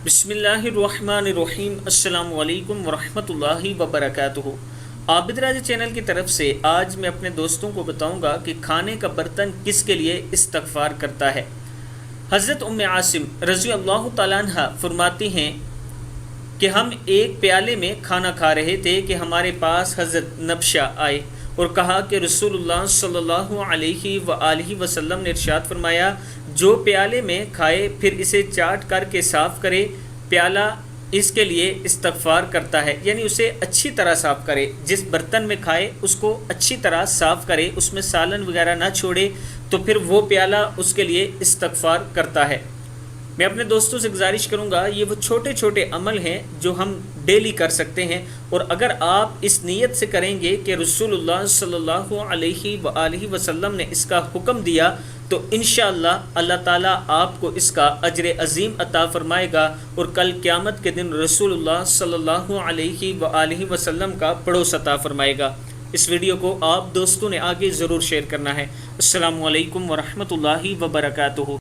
बिस्मिल्लाहिर्रहमानिर्रहीम। अस्सलामु अलैकुम वरहमतुल्लाहि वबरकातुहू। आबिद राजा चैनल की तरफ से आज मैं अपने दोस्तों को बताऊंगा कि खाने का बर्तन किसके लिए इस्तगफार करता है। हज़रत उम्मे आसिम रज़ी अल्लाह तआला अन्हा फरमाती हैं कि हम एक प्याले में खाना खा रहे थे कि हमारे पास हज़रत नबशा आए और कहा कि रसूलुल्लाह सल्लल्लाहु अलैहि वआलिहि वसल्लम ने इरशाद फरमाया, जो प्याले में खाए फिर इसे चाट करके साफ़ करे, प्याला इसके लिए इस्तगफार करता है, यानी उसे अच्छी तरह साफ़ करे। जिस बर्तन में खाए उसको अच्छी तरह साफ़ करे, उसमें सालन वगैरह ना छोड़े, तो फिर वो प्याला उसके लिए इस्तगफार करता है। मैं अपने दोस्तों से गुजारिश करूंगा, ये वो छोटे छोटे अमल हैं जो हम डेली कर सकते हैं, और अगर आप इस नीयत से करेंगे कि रसूलुल्लाह सल्लल्लाहु अलैहि वसल्लम ने इसका हुक्म दिया, तो इंशाअल्लाह अल्लाह ताला आपको इसका अजर अज़ीम अता फ़रमाएगा और कल क़यामत के दिन रसूलुल्लाह सल्लल्लाहु अलैहि वसल्लम का पड़ोस अता फ़रमाएगा। इस वीडियो को आप दोस्तों ने आगे ज़रूर शेयर करना है। अस्सलामु अलैकुम वरहमतुल्लाहि वबरकातुहू।